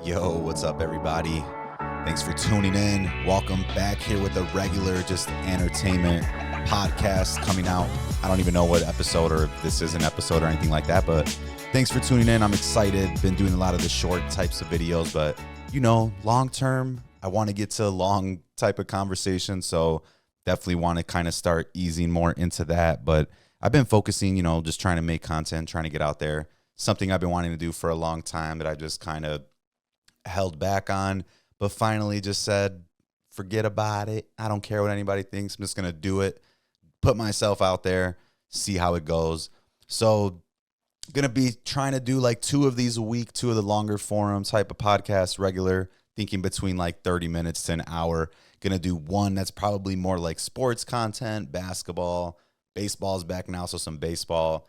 Yo, what's up, everybody? Thanks for tuning in. Welcome back here with a regular, just entertainment podcast coming out. I don't even know what episode or if this is an episode or anything like that, but thanks for tuning in. I'm excited. Been doing a lot of the short types of videos, but long term, I want to get to long type of conversation. So definitely want to kind of start easing more into that. But I've been focusing, just trying to make content, trying to get out there. Something I've been wanting to do for a long time that I just kind of held back on, but finally just said, forget about it. I don't care what anybody thinks. I'm just going to do it, put myself out there, see how it goes. So going to be trying to do like 2 of these a week, 2 of the longer forum type of podcasts, regular, thinking between like 30 minutes to an hour. Going to do one that's probably more like sports content, basketball, baseball's back now, so some baseball,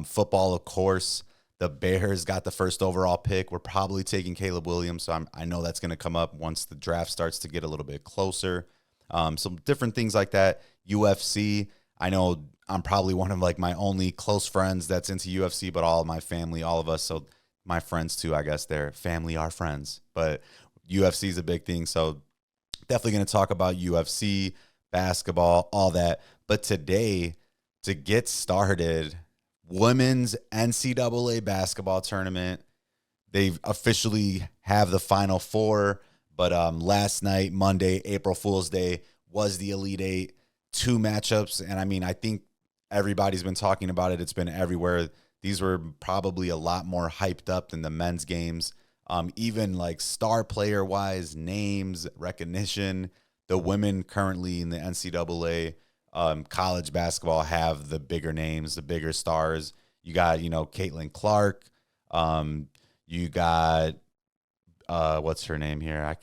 football, of course. The Bears got the first overall pick. We're probably taking Caleb Williams, so I know that's going to come up once the draft starts to get a little bit closer. Some different things like that. UFC, I know I'm probably one of like my only close friends that's into UFC, but all of my family, all of us, so my friends too, I guess they're family are friends. But UFC is a big thing, so definitely going to talk about UFC, basketball, all that. But today, to get started, women's NCAA basketball tournament. They officially have the Final Four, but last night, Monday, April Fool's Day, was the Elite Eight. 2 matchups, and I think everybody's been talking about it. It's been everywhere. These were probably a lot more hyped up than the men's games. Even like star player-wise, names, recognition. The women currently in the NCAA college basketball have the bigger names, the bigger stars. You got, Caitlin Clark. You got, what's her name here?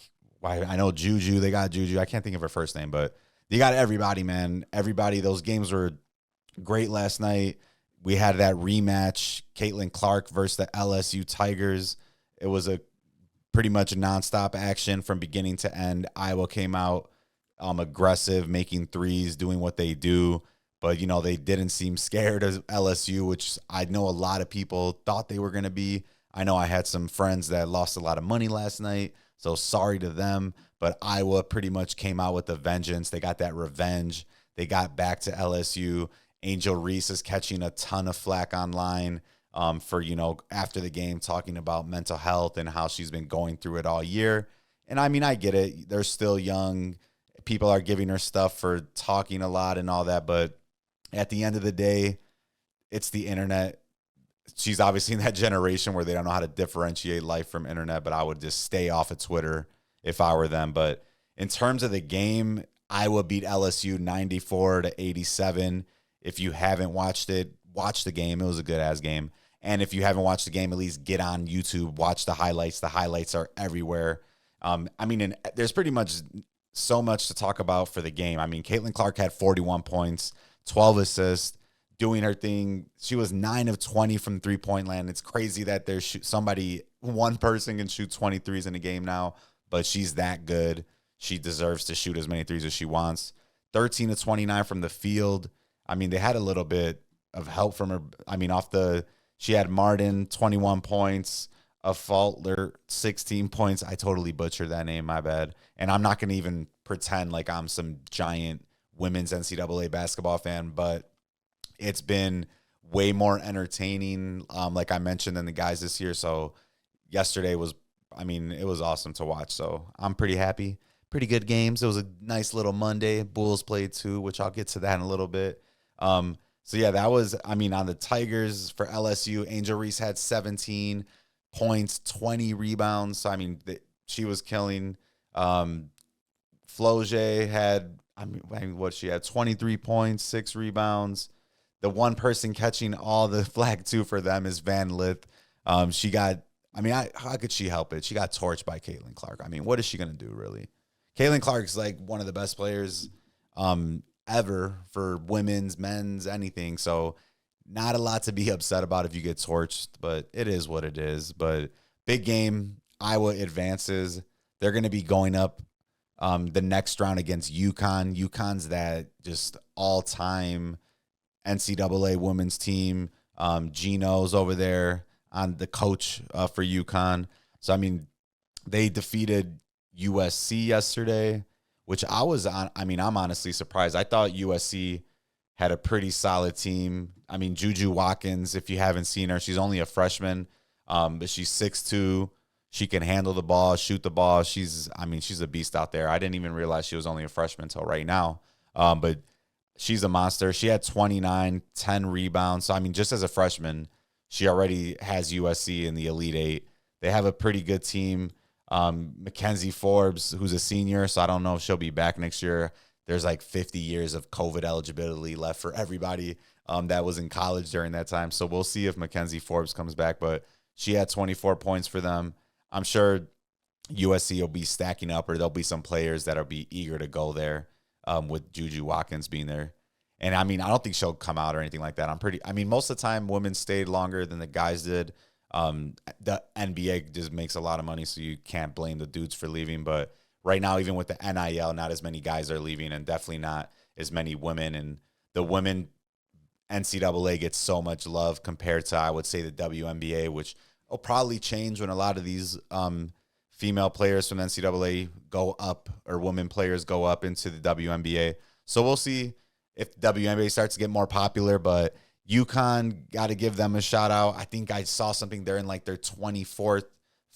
I know Juju. They got Juju. I can't think of her first name, but you got everybody, man. Everybody. Those games were great last night. We had that rematch, Caitlin Clark versus the LSU Tigers. It was a pretty much nonstop action from beginning to end. Iowa came out aggressive, making threes, doing what they do. But, they didn't seem scared of LSU, which I know a lot of people thought they were going to be. I know I had some friends that lost a lot of money last night, so sorry to them. But Iowa pretty much came out with a vengeance. They got that revenge. They got back to LSU. Angel Reese is catching a ton of flack online for, after the game, talking about mental health and how she's been going through it all year. And, I get it. They're still young. People are giving her stuff for talking a lot and all that, but at the end of the day, it's the internet. She's obviously in that generation where they don't know how to differentiate life from internet, but I would just stay off of Twitter if I were them. But in terms of the game, Iowa beat LSU 94-87. If you haven't watched it, watch the game. It was a good-ass game. And if you haven't watched the game, at least get on YouTube, watch the highlights. The highlights are everywhere. There's pretty much so much to talk about for the game. Caitlin Clark had 41 points, 12 assists, doing her thing. She was 9 of 20 from three-point land. It's crazy that there's one person can shoot 23s in a game now, but she's that good. She deserves to shoot as many threes as she wants. 13 of 29 from the field. They had a little bit of help from her. She had Martin, 21 points. A Faultler, 16 points. I totally butchered that name, my bad. And I'm not going to even pretend like I'm some giant women's NCAA basketball fan, but it's been way more entertaining, like I mentioned, than the guys this year. So yesterday was, it was awesome to watch. So I'm pretty happy. Pretty good games. It was a nice little Monday. Bulls played too, which I'll get to that in a little bit. So yeah, that was, on the Tigers for LSU, Angel Reese had 17 points, 20 rebounds. So, she was killing. Floje had, she had 23 points, 6 rebounds. The one person catching all the flag too for them is Van Lith. She got, how could she help it? She got torched by Caitlin Clark. What is she going to do really? Caitlin Clark's like one of the best players ever for women's, men's, anything. So not a lot to be upset about if you get torched, but it is what it is. But big game, Iowa advances. They're going to be going up the next round against UConn. UConn's that just all-time NCAA women's team. Gino's over there on the coach for UConn. So, They defeated USC yesterday, which I was on. I mean, I'm honestly surprised. I thought USC had a pretty solid team. I mean, Juju Watkins, if you haven't seen her, she's only a freshman, but she's 6'2". She can handle the ball, shoot the ball. She's a beast out there. I didn't even realize she was only a freshman until right now. But she's a monster. She had 29, 10 rebounds. So, I mean, just as a freshman, she already has USC in the Elite Eight. They have a pretty good team. Mackenzie Forbes, who's a senior, so I don't know if she'll be back next year. There's like 50 years of COVID eligibility left for everybody that was in college during that time. So we'll see if Mackenzie Forbes comes back. But she had 24 points for them. I'm sure USC will be stacking up, or there'll be some players that'll be eager to go there with Juju Watkins being there. And, I mean, I don't think she'll come out or anything like that. Most of the time, women stayed longer than the guys did. The NBA just makes a lot of money, so you can't blame the dudes for leaving. But right now, even with the NIL, not as many guys are leaving, and definitely not as many women. And the women NCAA gets so much love compared to, I would say, the WNBA, which will probably change when a lot of these female players from NCAA go up, or women players go up into the WNBA. So we'll see if the WNBA starts to get more popular, but UConn, got to give them a shout out. I think I saw something there in like their 24th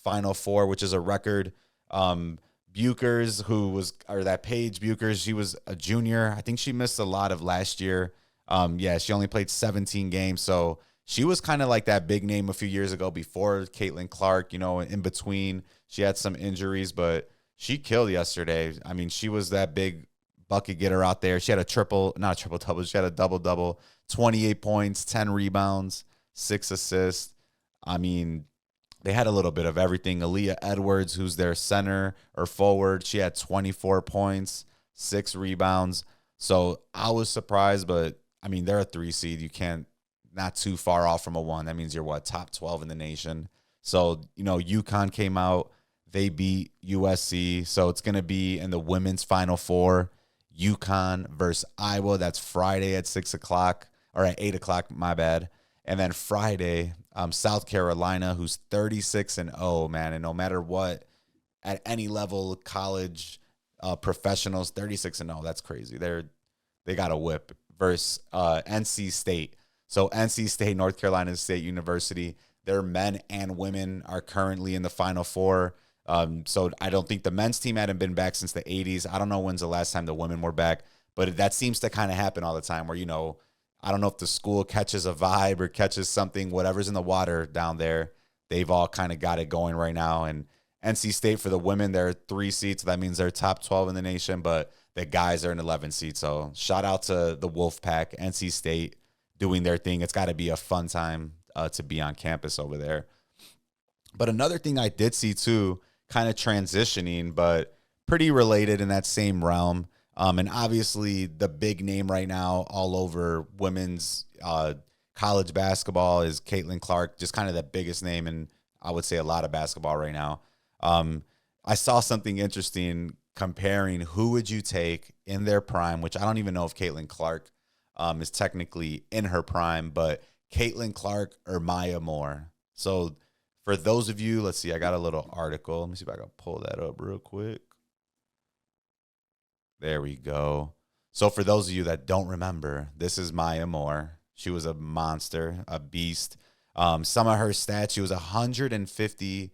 Final Four, which is a record. Buchers, that Paige Buchers, she was a junior. I think she missed a lot of last year. She only played 17 games. So she was kind of like that big name a few years ago before Caitlin Clark, in between. She had some injuries, but she killed yesterday. I mean, she was that big bucket getter out there. She had she had a double-double, 28 points, 10 rebounds, 6 assists. I mean, they had a little bit of everything. Aaliyah Edwards, who's their center or forward, she had 24 points, 6 rebounds. So I was surprised, but, I mean, they're a 3 seed. You can't, not too far off from a 1. That means you're, top 12 in the nation. So, UConn came out. They beat USC. So it's going to be in the women's Final Four. UConn versus Iowa. That's Friday at 6 o'clock, or at 8 o'clock, my bad. And then Friday, South Carolina, who's 36-0, man. And no matter what, at any level, college, professionals, 36-0. That's crazy. They got a whip versus NC State. So NC State, North Carolina State University, their men and women are currently in the Final Four. So I don't think the men's team hadn't been back since the 80s. I don't know when's the last time the women were back, but that seems to kind of happen all the time where, I don't know if the school catches a vibe or catches something, whatever's in the water down there. They've all kind of got it going right now. And NC State, for the women, they're 3 seeds. So that means they're top 12 in the nation, but the guys are an 11 seed. So shout out to the Wolfpack, NC State doing their thing. It's got to be a fun time to be on campus over there. But another thing I did see too, kind of transitioning, but pretty related in that same realm. And obviously the big name right now all over women's college basketball is Caitlin Clark, just kind of the biggest name in, I would say, a lot of basketball right now. I saw something interesting comparing who would you take in their prime, which I don't even know if Caitlin Clark is technically in her prime, but Caitlin Clark or Maya Moore. So for those of you, let's see, I got a little article. Let me see if I can pull that up real quick. There we go. So for those of you that don't remember, this is Maya Moore. She was a monster, a beast. Some of her stats, she was 150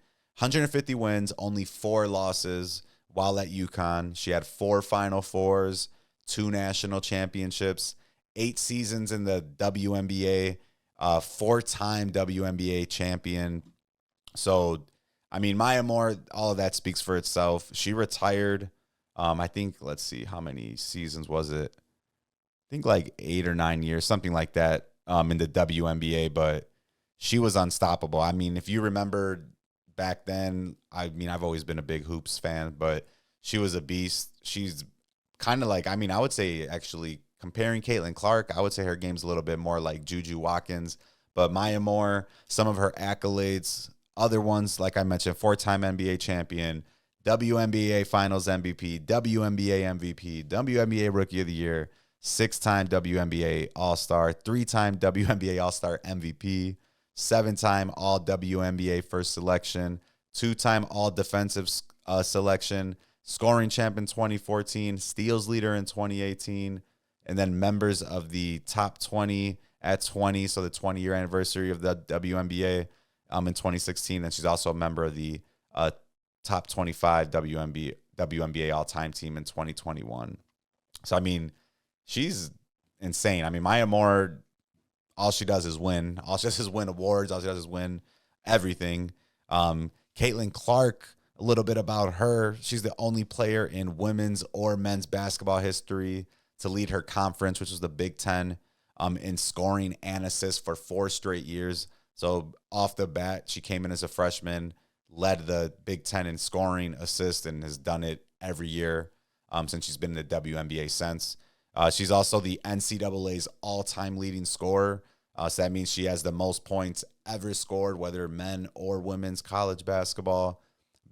wins, only 4 losses while at UConn. She had 4 Final Fours, 2 national championships, 8 seasons in the WNBA, 4-time WNBA champion. So, I mean, Maya Moore, all of that speaks for itself. She retired, I think, let's see, how many seasons was it? I think like 8 or 9 years, something like that, in the WNBA, but she was unstoppable. I mean, if you remember back then, I mean, I've always been a big hoops fan, but she was a beast. She's kind of like, I mean, I would say actually comparing Caitlin Clark, I would say her game's a little bit more like Juju Watkins, but Maya Moore, some of her accolades, other ones, like I mentioned, 4-time NBA champion, WNBA Finals MVP, WNBA MVP, WNBA Rookie of the Year, 6-time WNBA All-Star, 3-time WNBA All-Star MVP, 7-time All-WNBA First Selection, two-time all-defensive selection, scoring champ in 2014, steals leader in 2018, and then members of the top 20 at 20, so the 20-year anniversary of the WNBA in 2016. And she's also a member of the top 25 WNBA all-time team in 2021. So, I mean, she's insane. I mean, Maya Moore, all she does is win. All she does is win awards. All she does is win everything. Caitlin Clark, a little bit about her. She's the only player in women's or men's basketball history to lead her conference, which was the Big Ten, in scoring and assists for 4 straight years. So off the bat, she came in as a freshman, led the Big Ten in scoring, assists, and has done it every year since she's been in the WNBA since. She's also the NCAA's all-time leading scorer. So that means she has the most points ever scored, whether men or women's college basketball.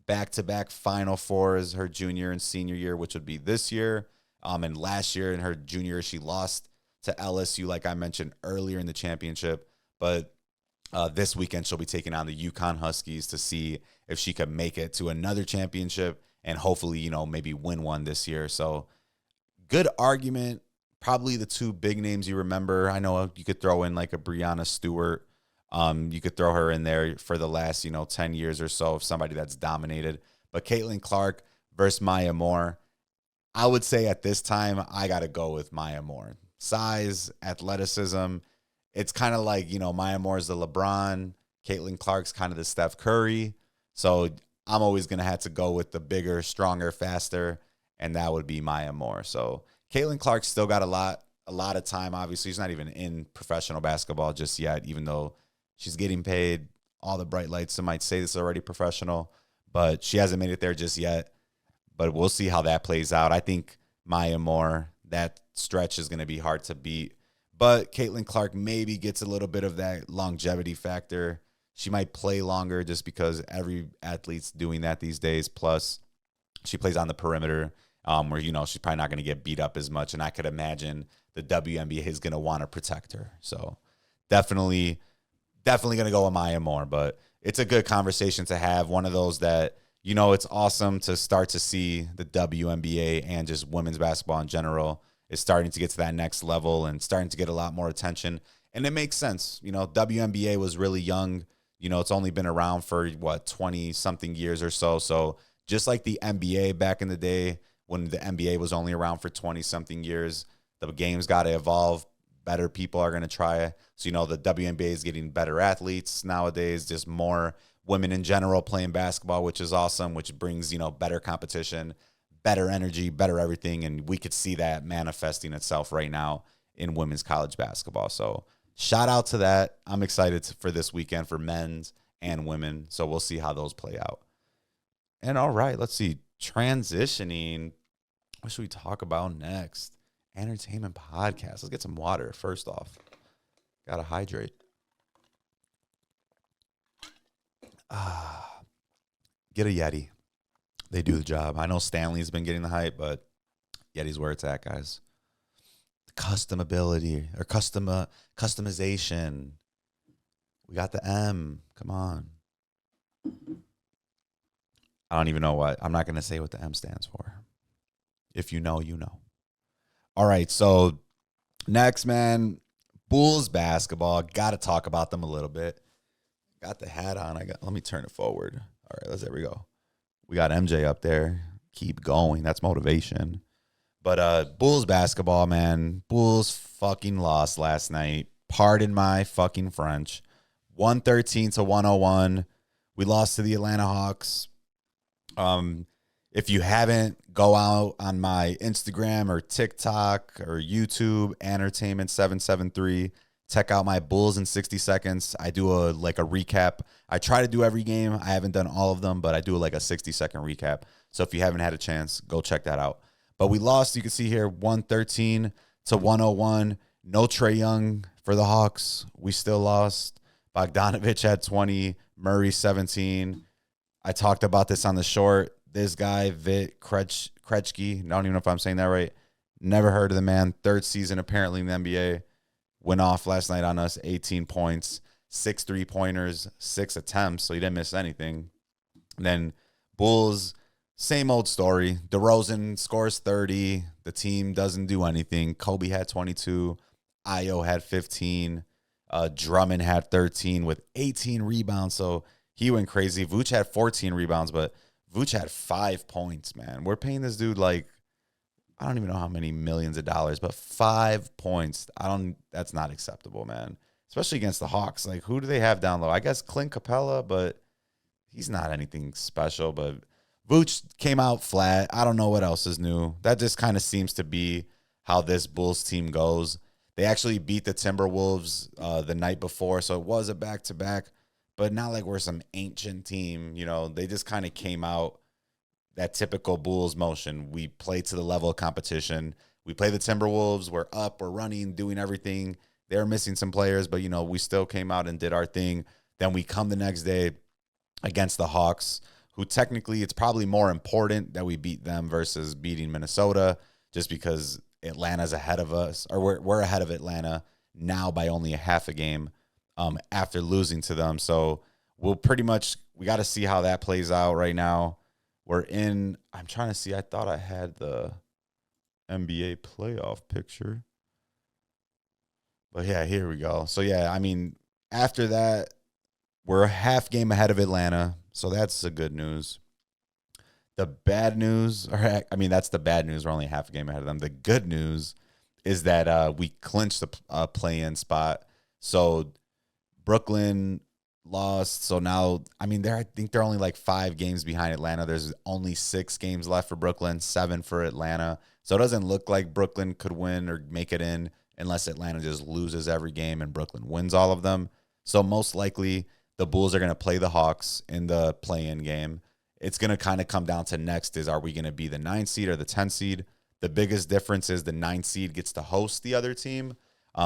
Back-to-back Final Fours her junior and senior year, which would be this year. And last year in her junior year, she lost to LSU, like I mentioned earlier in the championship. But this weekend, she'll be taking on the UConn Huskies to see if she could make it to another championship and hopefully, maybe win one this year. So good argument. Probably the 2 big names you remember. I know you could throw in like a Breanna Stewart. You could throw her in there for the last, 10 years or so of somebody that's dominated. But Caitlin Clark versus Maya Moore, I would say at this time, I got to go with Maya Moore. Size, athleticism. It's kind of like, Maya Moore's the LeBron. Caitlin Clark's kind of the Steph Curry. So I'm always going to have to go with the bigger, stronger, faster, and that would be Maya Moore. So Caitlin Clark's still got a lot of time. Obviously, she's not even in professional basketball just yet, even though she's getting paid all the bright lights. Some might say this is already professional, but she hasn't made it there just yet. But we'll see how that plays out. I think Maya Moore, that stretch is going to be hard to beat. But Caitlin Clark maybe gets a little bit of that longevity factor. She might play longer just because every athlete's doing that these days. Plus, she plays on the perimeter where, she's probably not going to get beat up as much. And I could imagine the WNBA is going to want to protect her. So definitely going to go with Maya Moore. But it's a good conversation to have. One of those that, it's awesome to start to see the WNBA and just women's basketball in general is starting to get to that next level and starting to get a lot more attention. And it makes sense. WNBA was really young. It's only been around for, 20-something years or so. So just like the NBA back in the day when the NBA was only around for 20-something years, the game's got to evolve. Better people are going to try. So, the WNBA is getting better athletes nowadays, just more women in general playing basketball, which is awesome, which brings, better competition, better energy, better everything. And we could see that manifesting itself right now in women's college basketball. So shout out to that. I'm excited for this weekend for men's and women. So we'll see how those play out. And all right, let's see. Transitioning. What should we talk about next? Entertainment podcast. Let's get some water first off. Gotta hydrate. Get a Yeti. They do the job. I know Stanley's been getting the hype, but Yeti's where it's at, guys. The customability or customization. We got the M. Come on. I don't even know what. I'm not going to say what the M stands for. If you know, you know. All right, so next, man, Bulls basketball. Got to talk about them a little bit. Got the hat on. Let me turn it forward. All right, there we go. We got MJ up there. Keep going. That's motivation. But Bulls basketball, man. Bulls fucking lost last night. Pardon my fucking French. 113-101. We lost to the Atlanta Hawks. If you haven't, go out on my Instagram or TikTok or YouTube, Entertainment773. Check out my Bulls in 60 seconds. I do a recap. I try to do every game. I haven't done all of them, but I do a 60-second recap. So if you haven't had a chance, go check that out. But we lost, you can see here, 113-101. No Trae Young for the Hawks. We still lost. Bogdanovich had 20, Murray 17. I talked about this on the short. This guy, Vit Krejci, I don't even know if I'm saying that right. Never heard of the man. Third season apparently in the NBA. Went off last night on us, 18 points, 6 3-pointers, 6 attempts, so he didn't miss anything. And then Bulls, same old story. DeRozan scores 30. The team doesn't do anything. Kobe had 22. Io had 15. Drummond had 13 with 18 rebounds. So he went crazy. Vooch had 14 rebounds, but Vooch had 5 points, man. We're paying this dude like, I don't even know how many millions of dollars, but 5 points. That's not acceptable, man. Especially against the Hawks. Like, who do they have down low? I guess Clint Capella, but he's not anything special. But Vooch came out flat. I don't know what else is new. That just kind of seems to be how this Bulls team goes. They actually beat the Timberwolves the night before, so it was a back-to-back, but not like we're some ancient team. You know, they just kind of came out that typical Bulls motion. We play to the level of competition. We play the Timberwolves. We're up. We're running, doing everything. They're missing some players, but, you know, we still came out and did our thing. Then we come the next day against the Hawks, who technically it's probably more important that we beat them versus beating Minnesota, just because Atlanta's ahead of us, or we're ahead of Atlanta now by only a half a game after losing to them. So we got to see how that plays out right now. I'm trying to see, I thought I had the NBA playoff picture. But yeah, here we go. So yeah, I mean, after that, we're a half game ahead of Atlanta. So that's the good news. The bad news, that's the bad news. We're only half a game ahead of them. The good news is that we clinched the play-in spot. So Brooklyn lost. So now, I think they're only like 5 games behind Atlanta. There's only 6 games left for Brooklyn, 7 for Atlanta. So it doesn't look like Brooklyn could win or make it in unless Atlanta just loses every game and Brooklyn wins all of them. So most likely the Bulls are going to play the Hawks in the play-in game. It's going to kind of come down to next is, are we going to be the 9 seed or the 10 seed? The biggest difference is the 9 seed gets to host the other team.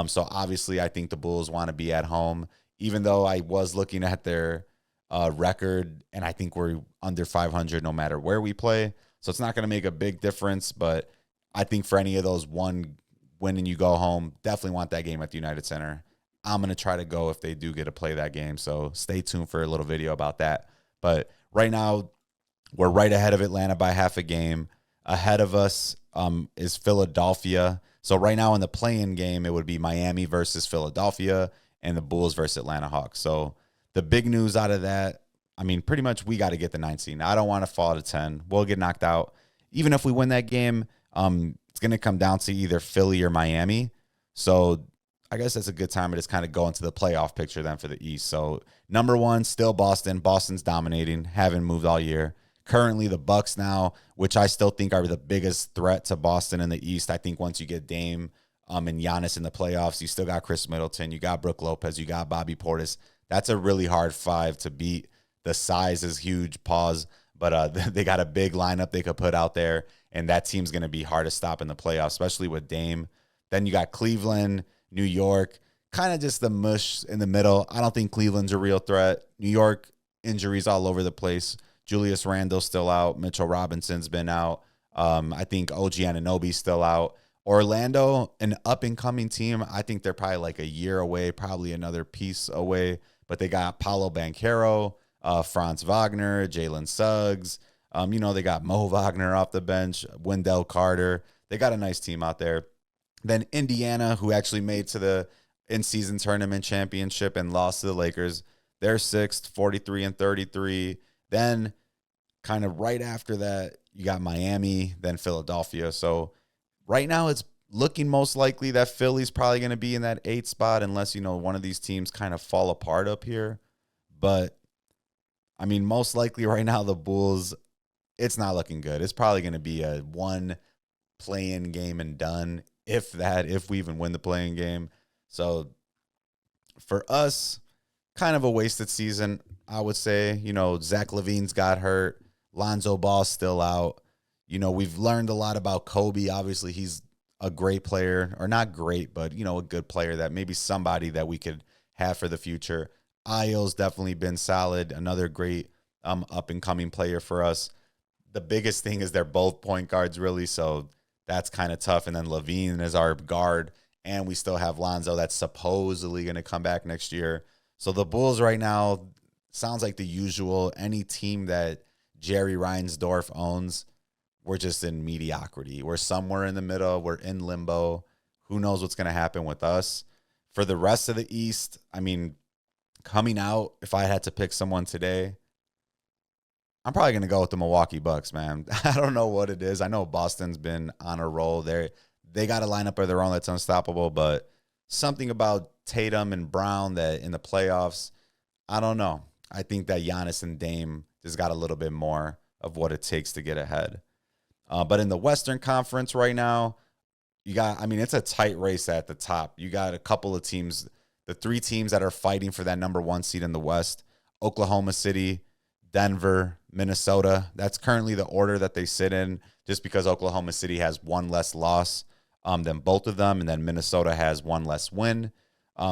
So obviously I think the Bulls want to be at home, even though I was looking at their record, and I think we're under 500 no matter where we play. So it's not going to make a big difference, but I think for any of those one win and you go home, definitely want that game at the United Center. I'm going to try to go if they do get to play that game. So stay tuned for a little video about that. But right now, we're right ahead of Atlanta by half a game. Ahead of us is Philadelphia. So right now in the play-in game, it would be Miami versus Philadelphia and the Bulls versus Atlanta Hawks. So the big news out of that, pretty much we got to get the 9 seed. Now, I don't want to fall to 10. We'll get knocked out. Even if we win that game, it's going to come down to either Philly or Miami. So I guess that's a good time to just kind of go into the playoff picture then for the East. So number 1, still Boston. Boston's dominating, haven't moved all year. Currently the Bucks now, which I still think are the biggest threat to Boston in the East. I think once you get Dame and Giannis in the playoffs, you still got Chris Middleton, you got Brook Lopez, you got Bobby Portis. That's a really hard 5 to beat. The size is huge, pause, but they got a big lineup they could put out there, and that team's going to be hard to stop in the playoffs, especially with Dame. Then you got Cleveland, New York, kind of just the mush in the middle. I don't think Cleveland's a real threat. New York, injuries all over the place. Julius Randle's still out. Mitchell Robinson's been out. I think OG Anunoby's still out. Orlando, an up-and-coming team. I think they're probably like a year away, probably another piece away. But they got Paulo Banchero, Franz Wagner, Jalen Suggs. They got Mo Wagner off the bench, Wendell Carter. They got a nice team out there. Then Indiana, who actually made to the in-season tournament championship and lost to the Lakers. They're 6th, 43-33. Then kind of right after that, you got Miami, then Philadelphia. So right now it's looking most likely that Philly's probably going to be in that 8th spot unless, one of these teams kind of fall apart up here. But, most likely right now the Bulls, it's not looking good. It's probably going to be a 1 play-in game and done, if we even win the play-in game. So for us, kind of a wasted season, I would say. Zach LaVine's got hurt. Lonzo Ball's still out. We've learned a lot about Kobe. Obviously, he's a great player, or not great, but, a good player that maybe somebody that we could have for the future. Io's definitely been solid. Another great up-and-coming player for us. The biggest thing is they're both point guards, really, so that's kind of tough. And then LaVine is our guard, and we still have Lonzo that's supposedly going to come back next year. So the Bulls right now sounds like the usual. Any team that Jerry Reinsdorf owns, we're just in mediocrity. We're somewhere in the middle. We're in limbo. Who knows what's going to happen with us? For the rest of the East, I mean, coming out, if I had to pick someone today, I'm probably going to go with the Milwaukee Bucks, man. I don't know what it is. I know Boston's been on a roll. They got a lineup of their own that's unstoppable, but something about Tatum and Brown that in the playoffs, I don't know. I think that Giannis and Dame just got a little bit more of what it takes to get ahead. But in the Western Conference right now, it's a tight race at the top. You got a couple of teams, the 3 teams that are fighting for that number 1 seed in the West: Oklahoma City, Denver, Minnesota. That's currently the order that they sit in, just because Oklahoma City has 1 less loss than both of them, and then Minnesota has 1 less win.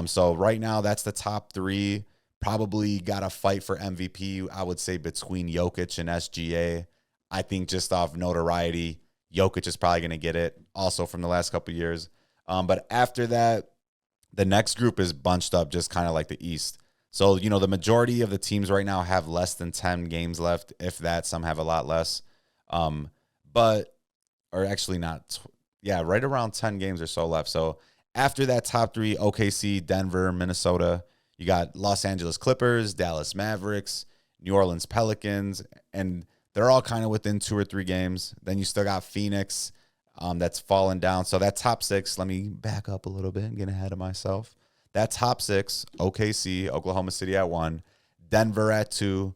So right now, that's the top 3. Probably got to fight for MVP, I would say, between Jokic and SGA. I think just off notoriety, Jokic is probably going to get it, also from the last couple of years. But after that, the next group is bunched up just kind of like the East. So, the majority of the teams right now have less than 10 games left. If that, some have a lot less. Right around 10 games or so left. So after that top 3, OKC, Denver, Minnesota, you got Los Angeles Clippers, Dallas Mavericks, New Orleans Pelicans, and they're all kind of within 2 or 3 games. Then you still got Phoenix that's fallen down. So that top 6, let me back up a little bit and get ahead of myself. That top 6, OKC, Oklahoma City at 1, Denver at 2,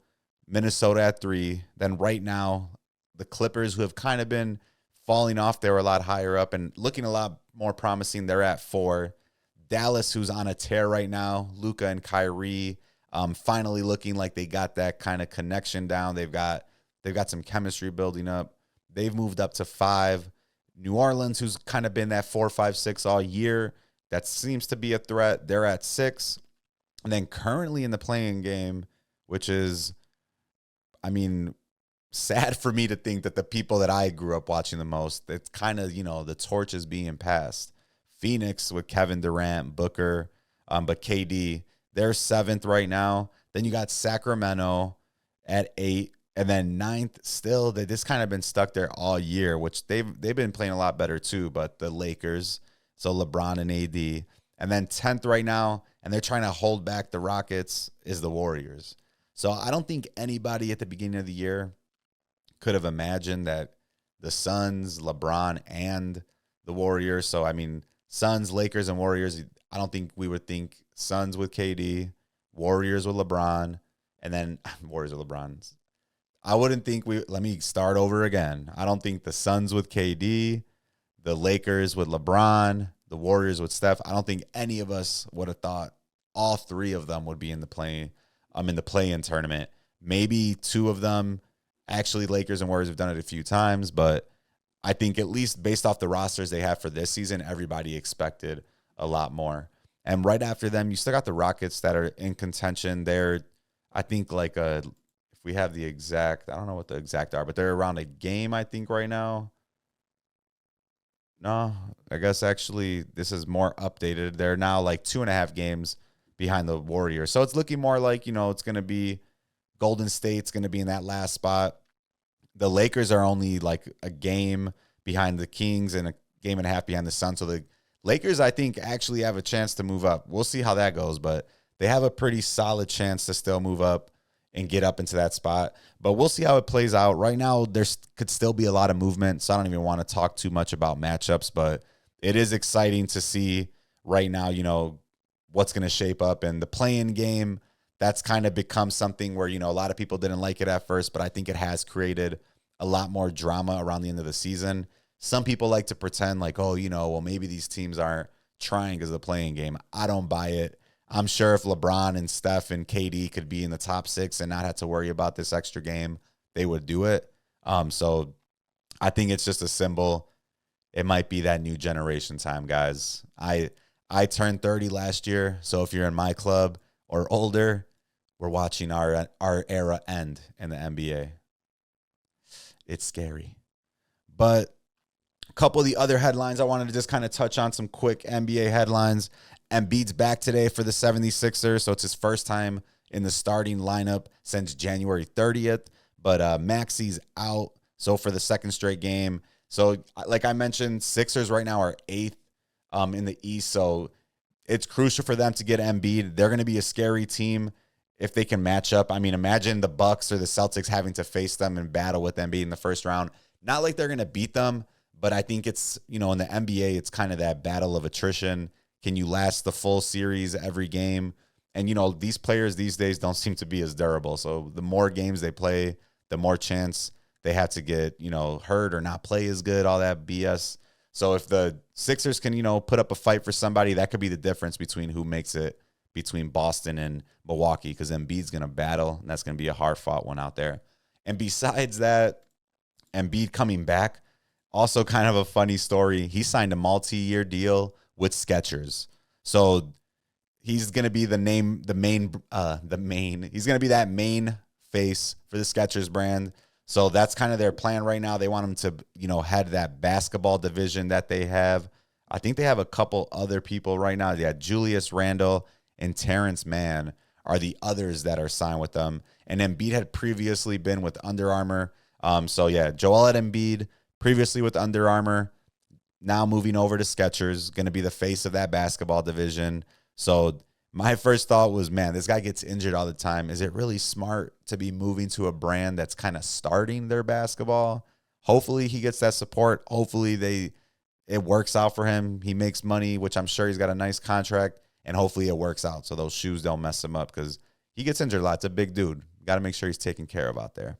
Minnesota at 3. Then right now, the Clippers, who have kind of been falling off, they were a lot higher up and looking a lot more promising, they're at 4. Dallas, who's on a tear right now, Luka and Kyrie, finally looking like they got that kind of connection down. They've got some chemistry building up. They've moved up to 5. New Orleans, who's kind of been that 4, 5, 6 all year, that seems to be a threat. They're at 6. And then currently in the playing game, which is, sad for me to think that the people that I grew up watching the most, it's kind of, the torch is being passed. Phoenix with Kevin Durant, Booker, but KD, they're 7th right now. Then you got Sacramento at 8, and then 9th still. They just kind of been stuck there all year, which they've been playing a lot better too. But the Lakers, so LeBron and AD, and then 10th right now, and they're trying to hold back the Rockets, is the Warriors. So I don't think anybody at the beginning of the year could have imagined that the Suns, LeBron, and the Warriors. So Suns, Lakers, and Warriors, I don't think we would think Suns with KD, Warriors with LeBron, and then Warriors with LeBron. I wouldn't think let me start over again. I don't think the Suns with KD, the Lakers with LeBron, the Warriors with Steph, I don't think any of us would have thought all 3 of them would be in the play-in tournament. Maybe 2 of them, actually Lakers and Warriors have done it a few times, but I think at least based off the rosters they have for this season, everybody expected a lot more. And right after them, you still got the Rockets that are in contention. They're, I think, if we have the exact, I don't know what the exact are, but they're around a game, I think, right now. No, I guess actually this is more updated. They're now 2.5 games behind the Warriors. So it's looking more like, it's going to be Golden State's going to be in that last spot. The Lakers are only a game behind the Kings and a game and a half behind the Suns. So the Lakers, I think, actually have a chance to move up. We'll see how that goes, but they have a pretty solid chance to still move up and get up into that spot. But we'll see how it plays out. Right now, there could still be a lot of movement, so I don't even want to talk too much about matchups, but it is exciting to see right now, what's going to shape up. And the play-in game, that's kind of become something where, a lot of people didn't like it at first, but I think it has created a lot more drama around the end of the season. Some people like to pretend maybe these teams aren't trying because of the playing game. I don't buy it. I'm sure if LeBron and Steph and KD could be in the top 6 and not have to worry about this extra game, they would do it. So I think it's just a symbol. It might be that new generation time, guys. I turned 30 last year, so if you're in my club or older, we're watching our era end in the NBA. It's scary. But a couple of the other headlines I wanted to just kind of touch on, some quick NBA headlines. Embiid's back today for the 76ers, so it's his first time in the starting lineup since January 30th. but Maxi's out. So for the second straight game. So like I mentioned, Sixers right now are 8th in the East. So it's crucial for them to get Embiid. They're going to be a scary team if they can match up. I mean, imagine the Bucks or the Celtics having to face them and battle with Embiid in the first round. Not like they're going to beat them, but I think it's, in the NBA, it's kind of that battle of attrition. Can you last the full series every game? And, these players these days don't seem to be as durable. So the more games they play, the more chance they have to get, hurt or not play as good, all that BS. So if the Sixers can, put up a fight for somebody, that could be the difference between who makes it between Boston and Milwaukee, because Embiid's going to battle, and that's going to be a hard-fought one out there. And besides that, Embiid coming back, also kind of a funny story. He signed a multi-year deal with Skechers. So he's going to be he's going to be that main face for the Skechers brand. So that's kind of their plan right now. They want him to, head that basketball division that they have. I think they have a couple other people right now. Yeah, Julius Randle and Terrence Mann are the others that are signed with them. And Embiid had previously been with Under Armour. So yeah, Joel Embiid, previously with Under Armour, now moving over to Skechers, going to be the face of that basketball division. So my first thought was, man, this guy gets injured all the time. Is it really smart to be moving to a brand that's kind of starting their basketball? Hopefully he gets that support. Hopefully it works out for him. He makes money, which I'm sure he's got a nice contract, and hopefully it works out so those shoes don't mess him up, because he gets injured a lot. It's a big dude. Got to make sure he's taken care of out there.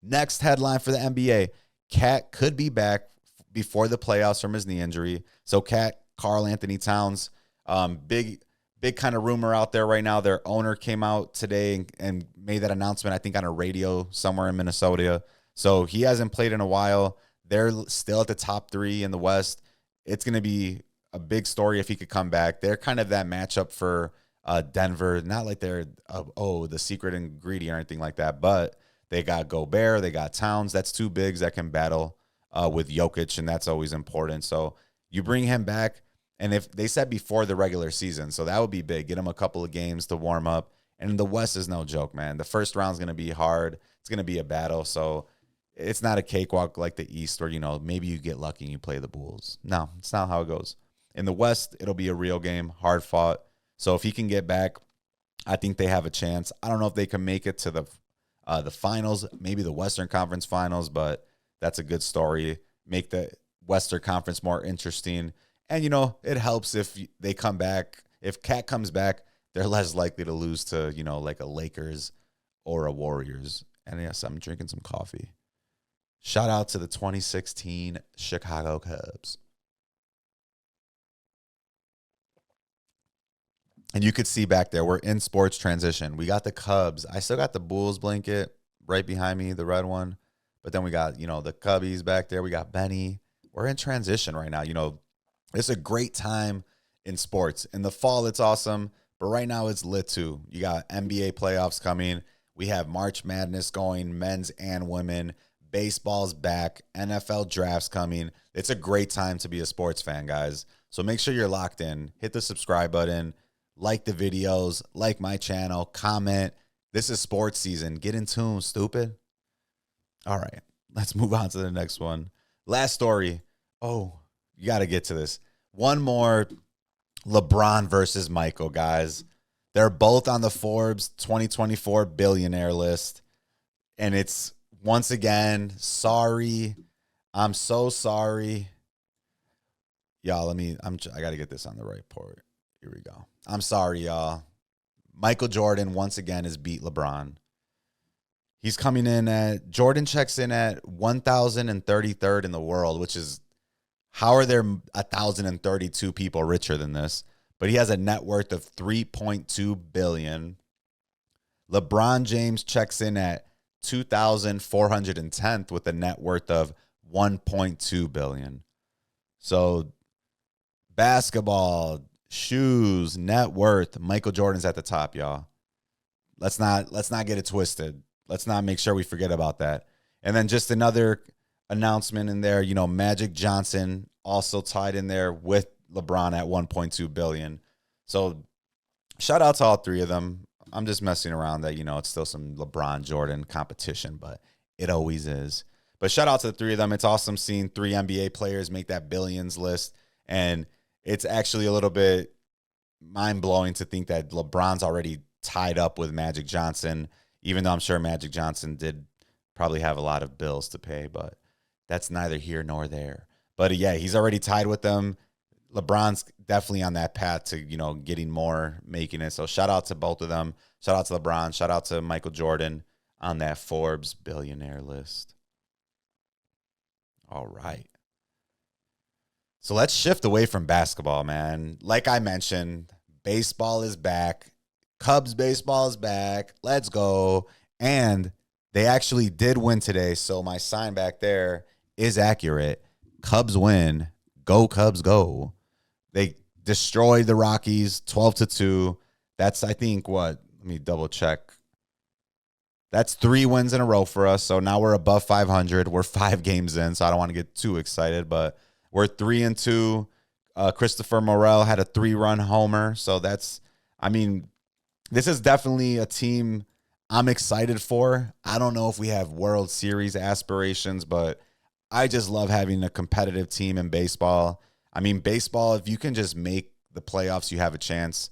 Next headline for the NBA, Cat could be back before the playoffs from his knee injury. So Cat, Karl Anthony Towns, big kind of rumor out there right now. Their owner came out today and made that announcement, I think, on a radio somewhere in Minnesota. So he hasn't played in a while. They're still at the top 3 in the West. It's going to be a big story if he could come back. They're kind of that matchup for Denver. Not like they're, the secret ingredient or anything like that, but they got Gobert, they got Towns. That's 2 bigs that can battle with Jokic, and that's always important. So you bring him back. And if they said before the regular season, so that would be big. Get him a couple of games to warm up. And the West is no joke, man. The first round is going to be hard. It's going to be a battle. So it's not a cakewalk like the East where, maybe you get lucky and you play the Bulls. No, it's not how it goes. In the West, it'll be a real game, hard fought. So if he can get back, I think they have a chance. I don't know if they can make it to the finals, maybe the Western Conference Finals, but that's a good story. Make the Western Conference more interesting. And, it helps if they come back. If Cat comes back, they're less likely to lose to, like a Lakers or a Warriors. And yes, I'm drinking some coffee. Shout out to the 2016 Chicago Cubs. And you could see back there, we're in sports transition. We got the Cubs. I still got the Bulls blanket right behind me, the red one. But then we got, the Cubbies back there. We got Benny. We're in transition right now. It's a great time in sports. In the fall, it's awesome. But right now, it's lit too. You got NBA playoffs coming. We have March Madness going, men's and women. Baseball's back. NFL drafts coming. It's a great time to be a sports fan, guys. So make sure you're locked in. Hit the subscribe button. Like the videos. Like my channel. Comment. This is sports season. Get in tune, stupid. All right. Let's move on to the next one. Last story. Oh, you got to get to this. One more, LeBron versus Michael, guys. They're both on the Forbes 2024 billionaire list. And it's, once again, sorry. I'm so sorry. Y'all, I got to get this on the right port. Here we go. I'm sorry, y'all. Michael Jordan, once again, has beat LeBron. He's coming in Jordan checks in at 1,033rd in the world, which is, how are there 1,032 people richer than this? But he has a net worth of $3.2 billion. LeBron James checks in at 2,410th with a net worth of $1.2 billion. So basketball, shoes, net worth, Michael Jordan's at the top, y'all. Let's not get it twisted. Let's not make sure we forget about that. And then just another announcement in there, Magic Johnson also tied in there with LeBron at $1.2 billion. So shout out to all 3 of them. I'm just messing around that, it's still some LeBron Jordan competition, but it always is. But shout out to the three of them. It's awesome seeing three NBA players make that billions list. And it's actually a little bit mind-blowing to think that LeBron's already tied up with Magic Johnson, even though I'm sure Magic Johnson did probably have a lot of bills to pay, but that's neither here nor there. But yeah, he's already tied with them. LeBron's definitely on that path to, getting more, making it. So shout out to both of them. Shout out to LeBron. Shout out to Michael Jordan on that Forbes billionaire list. All right. So let's shift away from basketball, man. Like I mentioned, baseball is back. Cubs baseball is back. Let's go. And they actually did win today. So my sign back there is accurate. Cubs win. Go Cubs, go. They destroyed the Rockies 12-2. That's, I think, what? Let me double check. That's 3 wins in a row for us. So now we're above 500. We're 5 games in, so I don't want to get too excited, but we're 3-2. Christopher Morel had a 3-run homer. So this is definitely a team I'm excited for. I don't know if we have World Series aspirations, but I just love having a competitive team in baseball. Baseball, if you can just make the playoffs, you have a chance.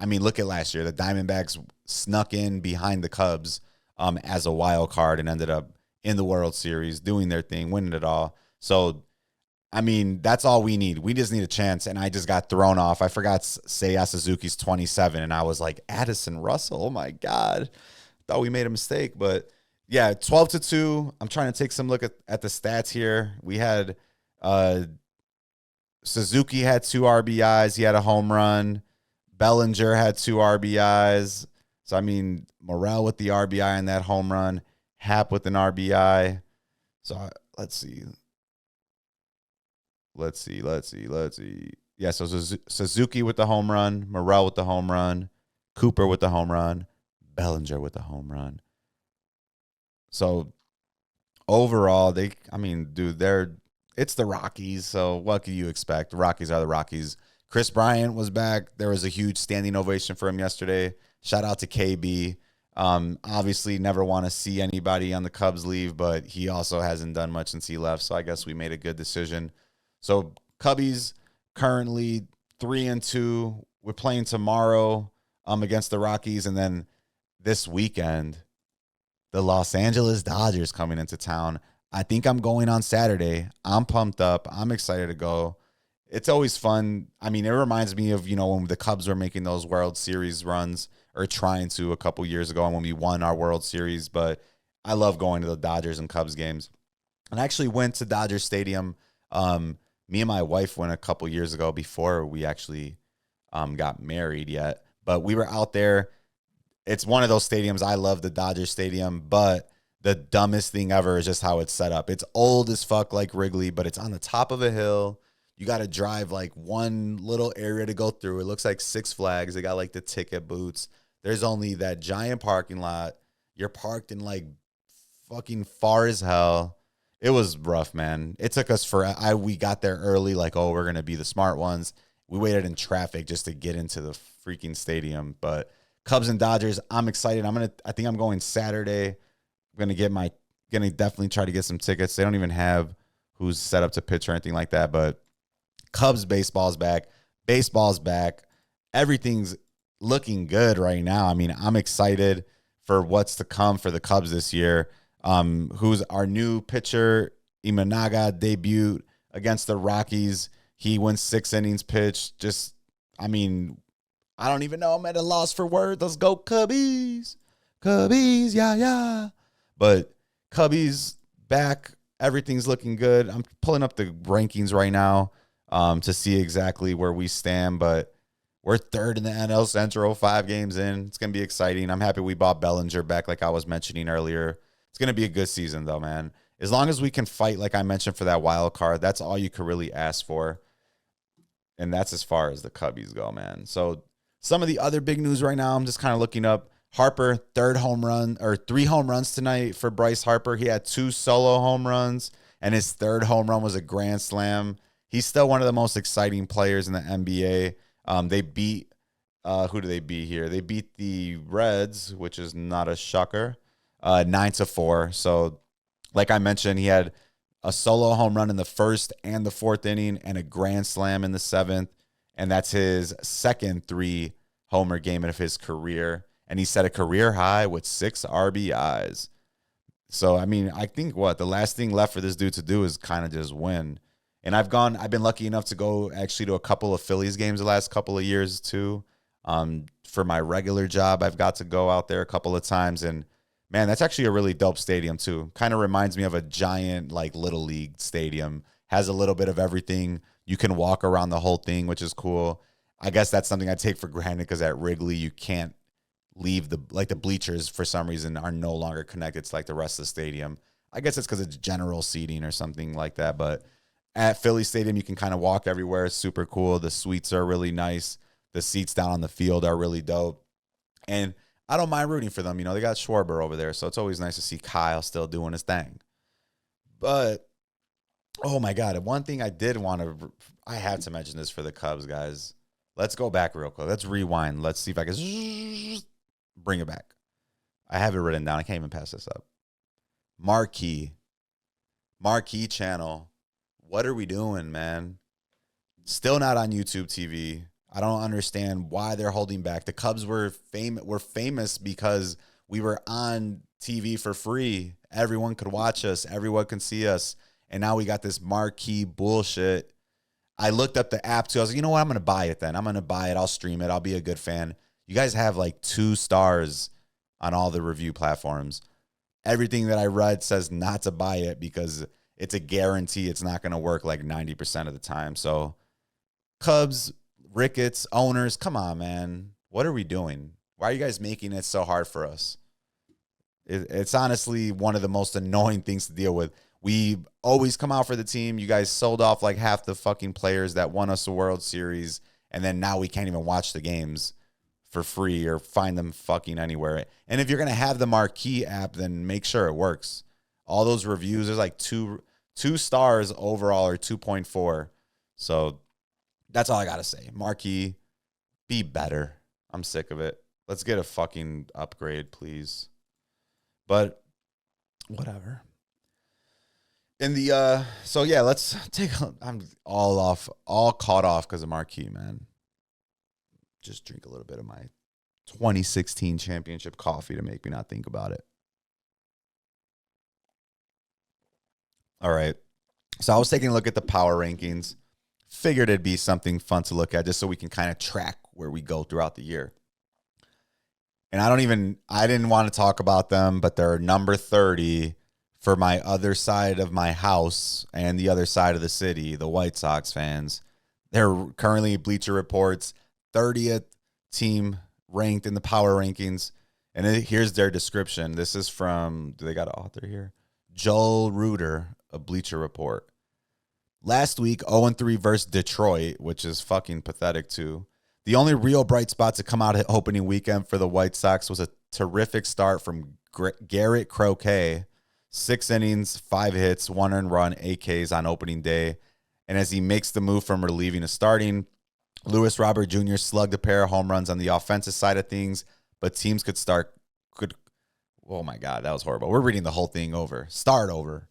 Look at last year. The Diamondbacks snuck in behind the Cubs as a wild card and ended up in the World Series, doing their thing, winning it all. So, that's all we need. We just need a chance, and I just got thrown off. I forgot Seiya Suzuki's 27, and I was like, Addison Russell, oh my God. Thought we made a mistake, but yeah, 12-2. I'm trying to take some look at the stats here. We had Suzuki had 2 RBIs. He had a home run. Bellinger had 2 RBIs. So, Morel with the RBI and that home run. Happ with an RBI. So, let's see. Yeah, so Suzuki with the home run. Morel with the home run. Cooper with the home run. Bellinger with the home run. So, overall, it's the Rockies, so what can you expect? The Rockies are the Rockies. Chris Bryant was back. There was a huge standing ovation for him yesterday. Shout out to KB. Obviously, never want to see anybody on the Cubs leave, but he also hasn't done much since he left, so I guess we made a good decision. So, Cubbies currently 3-2. We're playing tomorrow against the Rockies, and then this weekend, the Los Angeles Dodgers coming into town. I think I'm going on Saturday. I'm pumped up. I'm excited to go. It's always fun. It reminds me of, when the Cubs were making those World Series runs, or trying to, a couple years ago, and when we won our World Series. But I love going to the Dodgers and Cubs games. And I actually went to Dodger Stadium. Me and my wife went a couple years ago before we actually got married yet. But we were out there. It's one of those stadiums. I love the Dodger Stadium, but the dumbest thing ever is just how it's set up. It's old as fuck like Wrigley, but it's on the top of a hill. You got to drive like one little area to go through. It looks like Six Flags. They got like the ticket booths. There's only that giant parking lot. You're parked in like fucking far as hell. It was rough, man. It took us we got there early, like, oh, we're going to be the smart ones. We waited in traffic just to get into the freaking stadium. But Cubs and Dodgers, I'm excited. I think I'm going Saturday. I'm gonna definitely try to get some tickets. They don't even have who's set up to pitch or anything like that. But Cubs baseball's back. Baseball's back. Everything's looking good right now. I'm excited for what's to come for the Cubs this year. Who's our new pitcher? Imanaga debuted against the Rockies. He went 6 innings pitched. I don't even know. I'm at a loss for words. Let's go Cubbies. Cubbies, yeah. But Cubbies back. Everything's looking good. I'm pulling up the rankings right now to see exactly where we stand. But we're 3rd in the NL Central, 5 games in. It's going to be exciting. I'm happy we bought Bellinger back like I was mentioning earlier. It's going to be a good season, though, man. As long as we can fight, like I mentioned, for that wild card, that's all you could really ask for. And that's as far as the Cubbies go, man. So some of the other big news right now, I'm just kind of looking up. Harper, 3 home runs tonight for Bryce Harper. He had 2 solo home runs, and his 3rd home run was a grand slam. He's still one of the most exciting players in the NBA. They beat Who do they beat here? They beat the Reds, which is not a shocker, 9-4. So, like I mentioned, he had a solo home run in the first and the fourth inning and a grand slam in the seventh. And that's his second 3-homer game of his career. And he set a career high with 6 RBIs. So, I mean, I think the last thing left for this dude to do is kind of just win. And I've been lucky enough to go actually to a couple of Phillies games the last couple of years too. For my regular job, I've got to go out there a couple of times, and man, that's actually a really dope stadium too. Kind of reminds me of a giant like little league stadium. Has a little bit of everything. You can walk around the whole thing, which is cool. I guess that's something I take for granted because at Wrigley you can't leave the bleachers for some reason are no longer connected to like the rest of the stadium. I guess it's because it's general seating or something like that. But at Philly Stadium, you can kind of walk everywhere. It's super cool. The suites are really nice. The seats down on the field are really dope. And I don't mind rooting for them. You know, they got Schwarber over there, so it's always nice to see Kyle still doing his thing. But, oh my God, one thing I have to mention this for the Cubs, guys. Let's go back real quick. Let's rewind. Let's see if I can bring it back. I have it written down. I can't even pass this up. Marquee channel. What are we doing, man? Still not on YouTube TV. I don't understand why they're holding back. The Cubs were famous because we were on TV for free. Everyone could watch us. Everyone can see us. And now we got this marquee bullshit. I looked up the app too. I was like, you know what? I'm going to buy it then. I'm going to buy it. I'll stream it. I'll be a good fan. You guys have like 2 stars on all the review platforms. Everything that I read says not to buy it because it's a guarantee it's not going to work like 90% of the time. So Cubs, Ricketts, owners, come on, man. What are we doing? Why are you guys making it so hard for us? It's honestly one of the most annoying things to deal with. We always come out for the team. You guys sold off like half the fucking players that won us a World Series, and then now we can't even watch the games for free or find them fucking anywhere. And if you're going to have the Marquee app, then make sure it works. All those reviews, there's like two stars overall or 2.4. So that's all I got to say. Marquee, be better. I'm sick of it. Let's get a fucking upgrade, please. But whatever. In the so yeah, let's take. I'm all caught off because of Marquee, man. Just drink a little bit of my 2016 championship coffee to make me not think about it. All right. So I was taking a look at the power rankings. Figured it'd be something fun to look at just so we can kind of track where we go throughout the year. And I didn't want to talk about them, but they're number 30 for my other side of my house and the other side of the city, the White Sox fans. They're currently Bleacher Report's 30th team ranked in the power rankings. And here's their description. This is from, do they got an author here? Joel Reuter of Bleacher Report. Last week, 0-3 versus Detroit, which is fucking pathetic too. The only real bright spot to come out at opening weekend for the White Sox was a terrific start from Garrett Croquet. 6 innings, 5 hits, 1 earned run, 8 Ks on opening day. And as he makes the move from relieving to starting, Lewis Robert Jr. slugged a pair of home runs on the offensive side of things, but teams oh my God, that was horrible. We're reading the whole thing over. Start over.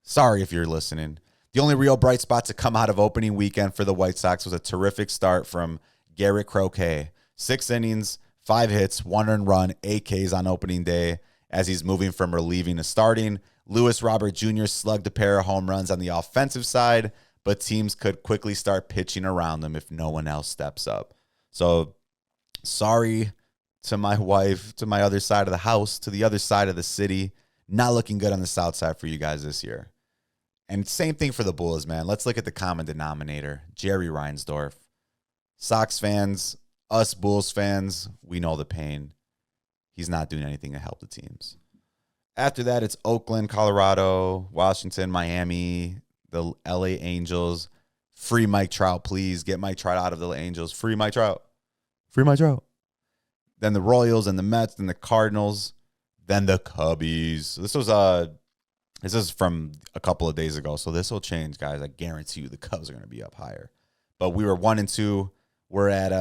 Sorry if you're listening. The only real bright spot to come out of opening weekend for the White Sox was a terrific start from Garrett Croquet. 6 innings, 5 hits, 1 earned run, 8 Ks on opening day. As he's moving from relieving to starting, Lewis Robert Jr. slugged a pair of home runs on the offensive side, but teams could quickly start pitching around them if no one else steps up. So, sorry to my wife, to my other side of the house, to the other side of the city. Not looking good on the south side for you guys this year. And same thing for the Bulls, man. Let's look at the common denominator. Jerry Reinsdorf. Sox fans, us Bulls fans, we know the pain. He's not doing anything to help the teams. After that, it's Oakland, Colorado, Washington, Miami, the LA Angels. Free Mike Trout, please. Get Mike Trout out of the Angels. Free Mike Trout. Free Mike Trout. Then the Royals and the Mets, then the Cardinals, then the Cubbies. This is from a couple of days ago, so this will change, guys. I guarantee you the Cubs are going to be up higher. But we were 1-2 We're at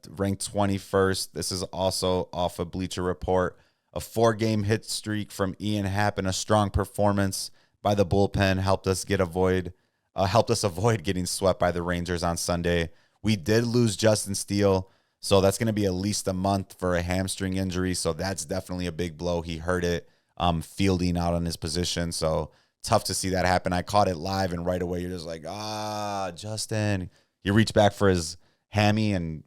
ranked 21st. This is also off of Bleacher Report. A 4-game hit streak from Ian Happ and a strong performance by the bullpen helped us avoid getting swept by the Rangers on Sunday. We did lose Justin Steele, so that's going to be at least a month for a hamstring injury. So that's definitely a big blow. He hurt it fielding out on his position. So tough to see that happen. I caught it live, and right away you're just like, Justin. He reached back for his hammy, and,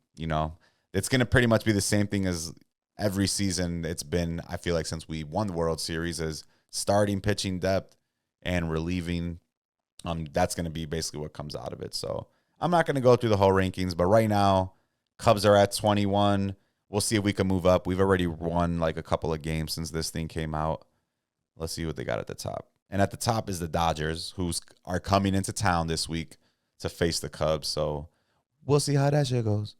it's going to pretty much be the same thing as every season it's been, I feel like, since we won the World Series, is starting pitching depth and relieving. That's going to be basically what comes out of it. So I'm not going to go through the whole rankings, but right now, Cubs are at 21. We'll see if we can move up. We've already won like a couple of games since this thing came out. Let's see what they got at the top. And at the top is the Dodgers, who are coming into town this week to face the Cubs. So we'll see how that shit goes.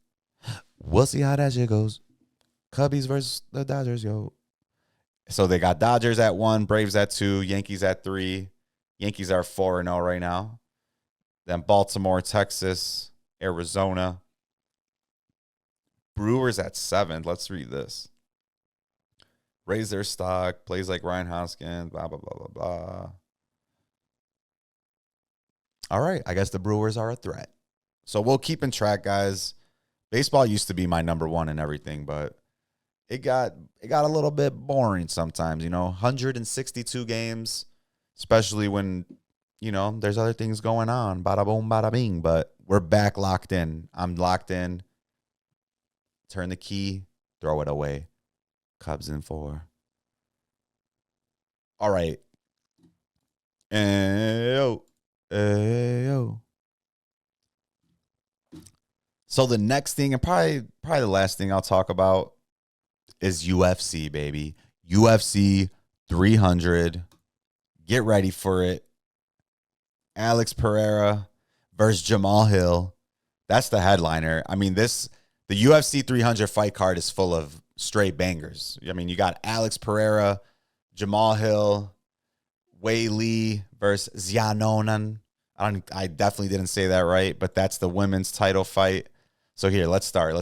Cubbies versus the Dodgers, yo. So they got Dodgers at 1, Braves at 2, Yankees at 3. Yankees are 4-0 right now. Then Baltimore, Texas, Arizona. Brewers at 7. Let's read this. Raise their stock, plays like Ryan Hoskins, blah, blah, blah, blah, blah. All right, I guess the Brewers are a threat. So we'll keep in track, guys. Baseball used to be my number one and everything, but it got a little bit boring sometimes, 162 games, especially when, there's other things going on. Bada boom, bada bing. But we're back locked in. I'm locked in. Turn the key, throw it away. Cubs in 4. All right. Ayo. So the next thing, and probably the last thing I'll talk about, is UFC, baby. UFC 300. Get ready for it. Alex Pereira versus Jamal Hill. That's the headliner. I mean, the UFC 300 fight card is full of straight bangers. I mean, you got Alex Pereira, Jamal Hill, Wei Lee versus Xiaonan. I definitely didn't say that right, but that's the women's title fight. So here, let's start.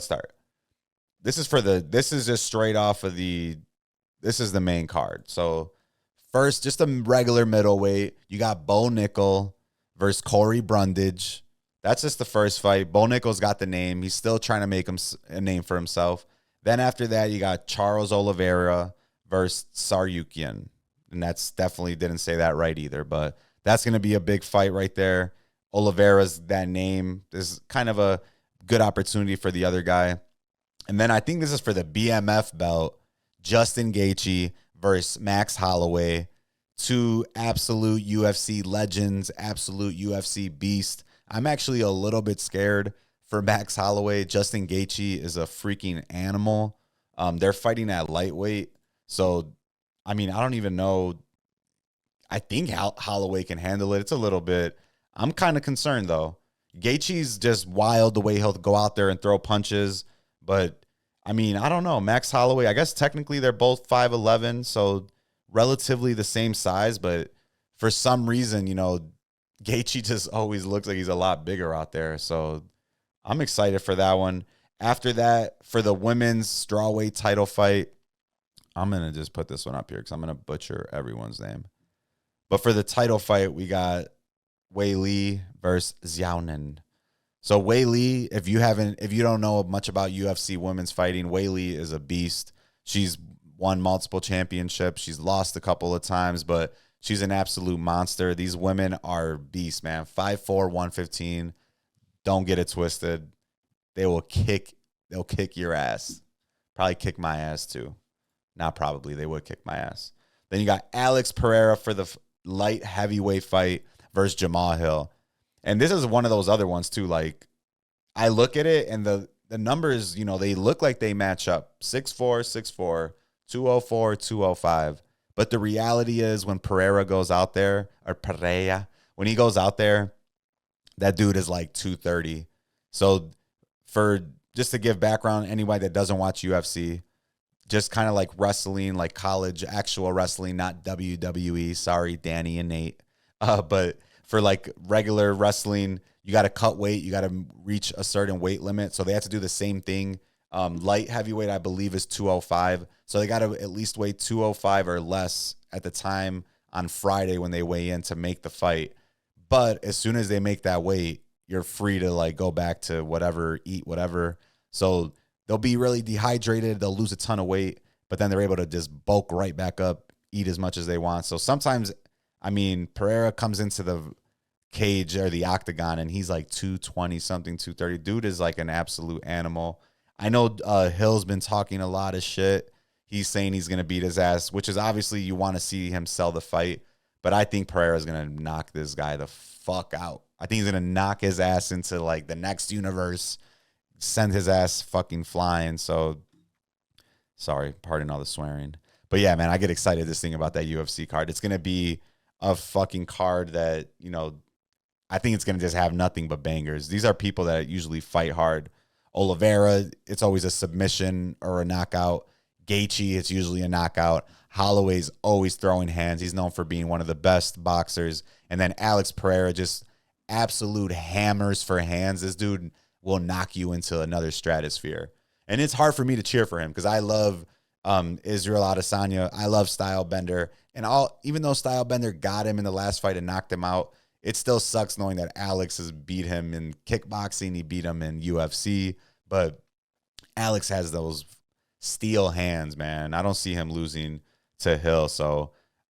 This is just straight off of this is the main card. So first, just a regular middleweight. You got Bo Nickel versus Corey Brundage. That's just the first fight. Bo Nickel's got the name. He's still trying to make him a name for himself. Then after that, you got Charles Oliveira versus Saryukian. And that's definitely didn't say that right either, but that's going to be a big fight right there. Oliveira's that name. This is kind of a good opportunity for the other guy. And then I think this is for the BMF belt. Justin Gaethje versus Max Holloway. 2 absolute UFC legends, absolute UFC beast. I'm actually a little bit scared for Max Holloway. Justin Gaethje is a freaking animal. They're fighting at lightweight. So, I mean, I don't even know. I think Holloway can handle it. It's a little bit. I'm kind of concerned, though. Gaethje's just wild the way he'll go out there and throw punches. But, I mean, I don't know. Max Holloway, I guess technically they're both 5'11", so relatively the same size. But for some reason, Gaethje just always looks like he's a lot bigger out there. So I'm excited for that one. After that, for the women's strawweight title fight, I'm going to just put this one up here because I'm going to butcher everyone's name. But for the title fight, we got Wei Lee versus Xiaonan. So Wei Lee, if you don't know much about UFC women's fighting, Wei Lee is a beast. She's won multiple championships. She's lost a couple of times, but she's an absolute monster. These women are beasts, man. 5'4", 115. Don't get it twisted. They'll kick your ass. Probably kick my ass too. Not probably. They would kick my ass. Then you got Alex Pereira for the light heavyweight fight versus Jamal Hill. And this is one of those other ones too. Like, I look at it and the numbers, they look like they match up. 6'4", 6'4", 204, 205. But the reality is when Pereira goes out there, when he goes out there, that dude is like 230. So just to give background, anybody that doesn't watch UFC, just kind of like wrestling, like college, actual wrestling, not WWE. Sorry, Danny and Nate. But for like regular wrestling, you got to cut weight. You got to reach a certain weight limit. So they have to do the same thing. Light heavyweight, I believe, is 205. So they got to at least weigh 205 or less at the time on Friday when they weigh in to make the fight. But as soon as they make that weight, you're free to like go back to whatever, eat whatever. So they'll be really dehydrated. They'll lose a ton of weight, but then they're able to just bulk right back up, eat as much as they want. So sometimes, I mean, Pereira comes into the cage or the octagon and he's like 220 something, 230. Dude is like an absolute animal. I know Hill's been talking a lot of shit. He's saying he's going to beat his ass, which is obviously you want to see him sell the fight. But I think Pereira is going to knock this guy the fuck out. I think he's going to knock his ass into like the next universe, send his ass fucking flying. So, sorry, pardon all the swearing. But yeah, man, I get excited this thing about that UFC card. It's going to be a fucking card that, you know, I think it's going to just have nothing but bangers. These are people that usually fight hard. Oliveira, it's always a submission or a knockout. Gaethje, it's usually a knockout. Holloway's always throwing hands. He's known for being one of the best boxers. And then Alex Pereira, just absolute hammers for hands. This dude will knock you into another stratosphere. And it's hard for me to cheer for him because I love Israel Adesanya. I love Stylebender. And even though Stylebender got him in the last fight and knocked him out, it still sucks knowing that Alex has beat him in kickboxing. He beat him in UFC. But Alex has those steel hands, man. I don't see him losing to Hill. So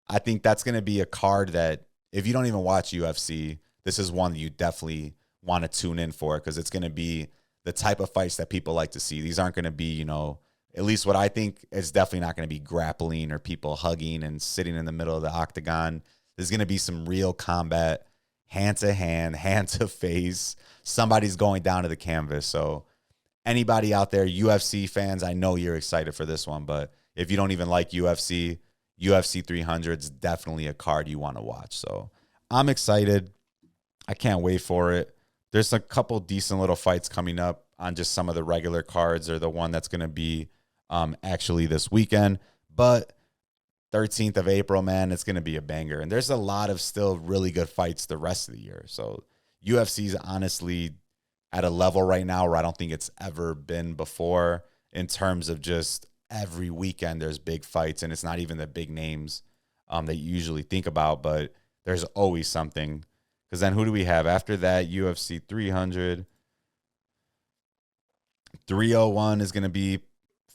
I think that's going to be a card that if you don't even watch UFC, this is one that you definitely want to tune in for because it's going to be the type of fights that people like to see. These aren't going to be, you know, at least what I think is definitely not going to be grappling or people hugging and sitting in the middle of the octagon. There's going to be some real combat, hand to hand, hand to face. Somebody's going down to the canvas. So anybody out there, UFC fans, I know you're excited for this one, but if you don't even like UFC, UFC 300 is definitely a card you want to watch. So I'm excited. I can't wait for it. There's a couple decent little fights coming up on just some of the regular cards or the one that's going to be actually this weekend. But 13th of April, man, it's going to be a banger. And there's a lot of still really good fights the rest of the year. So UFC's honestly at a level right now where I don't think it's ever been before in terms of just every weekend there's big fights, and it's not even the big names that you usually think about, but there's always something. Because then who do we have after that? UFC 300. 301 is going to be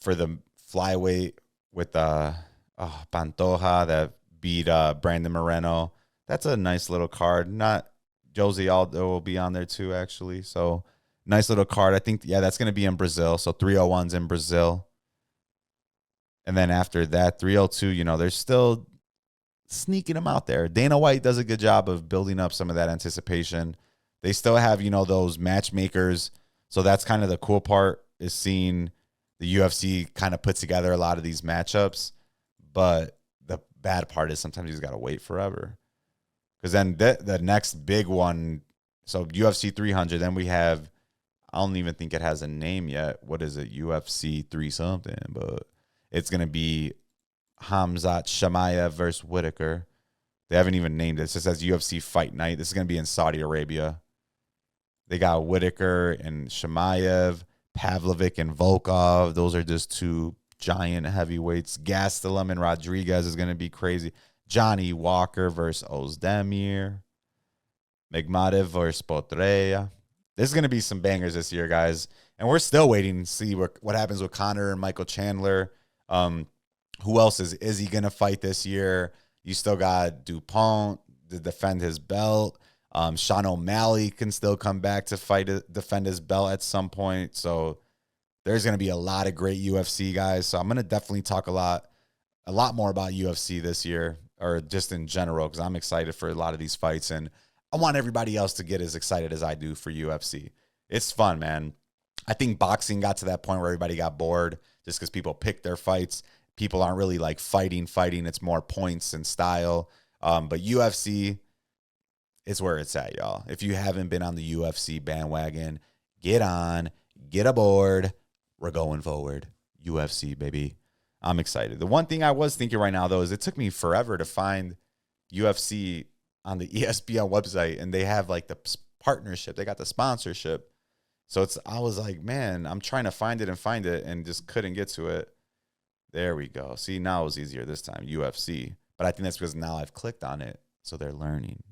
for the flyweight with Pantoja that beat Brandon Moreno. That's a nice little card. Not Jose Aldo will be on there too, actually. So nice little card. I think, yeah, that's going to be in Brazil. So 301's in Brazil. And then after that, 302, you know, they're still sneaking them out there. Dana White does a good job of building up some of that anticipation. They still have, you know, those matchmakers. So that's kind of the cool part is seeing the UFC kind of put together a lot of these matchups. But the bad part is sometimes you just got to wait forever. Because then the next big one, so UFC 300, then we have, I don't even think it has a name yet. What is it? UFC 3 something, but it's going to be Hamzat Chimaev versus Whitaker. They haven't even named it. It just says UFC Fight Night. This is going to be in Saudi Arabia. They got Whitaker and Chimaev, Pavlovic and Volkov. Those are just two giant heavyweights. Gastelum and Rodriguez is going to be crazy. Johnny Walker versus Ozdemir. Megmadev versus Potreya. There's going to be some bangers this year, guys. And we're still waiting to see what happens with Conor and Michael Chandler. Who else is Izzy going to fight this year? You still got DuPont to defend his belt. Sean O'Malley can still come back to defend his belt at some point. So there's going to be a lot of great UFC guys. So I'm going to definitely talk a lot more about UFC this year, or just in general, because I'm excited for a lot of these fights. And I want everybody else to get as excited as I do for UFC. It's fun, man. I think boxing got to that point where everybody got bored just because people pick their fights. People aren't really like fighting. It's more points and style. But UFC is where it's at, y'all. If you haven't been on the UFC bandwagon, get on, get aboard. We're going forward. UFC, baby. I'm excited. The one thing I was thinking right now, though, is it took me forever to find UFC on the ESPN website, and they have like the partnership. They got the sponsorship. So I was like, man, I'm trying to find it and just couldn't get to it. There we go. See, now it was easier this time, UFC. But I think that's because now I've clicked on it. So they're learning.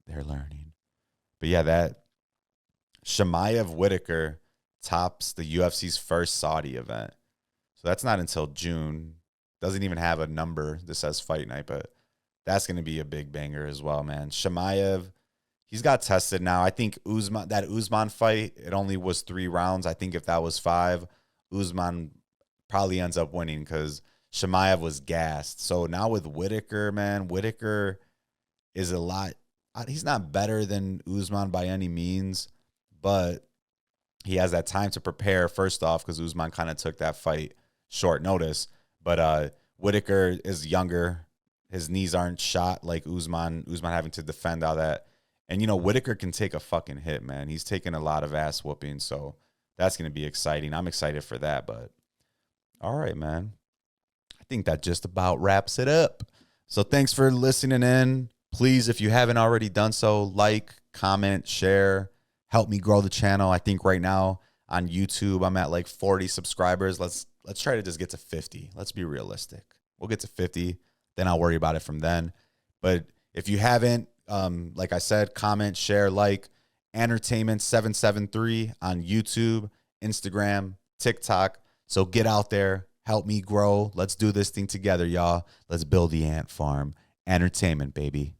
They're learning. But yeah, that Chimaev Whitaker tops the UFC's first Saudi event. So that's not until June. Doesn't even have a number that says fight night, but that's going to be a big banger as well, man. Chimaev, he's got tested now. I think Usman fight, it only was 3 rounds. I think if that was 5, Usman probably ends up winning because Chimaev was gassed. So now with Whitaker, man, Whitaker is a lot. He's not better than Usman by any means, but he has that time to prepare, first off, because Usman kind of took that fight short notice. But Whitaker is younger. His knees aren't shot like Usman having to defend all that. And, Whitaker can take a fucking hit, man. He's taken a lot of ass whooping, so that's going to be exciting. I'm excited for that, but all right, man. I think that just about wraps it up. So thanks for listening in. Please, if you haven't already done so, like, comment, share, help me grow the channel. I think right now on YouTube, I'm at like 40 subscribers. Let's try to just get to 50. Let's be realistic. We'll get to 50, then I'll worry about it from then. But if you haven't, like I said, comment, share, like, Entertainment773 on YouTube, Instagram, TikTok. So get out there, help me grow. Let's do this thing together, y'all. Let's build the ant farm. Entertainment, baby.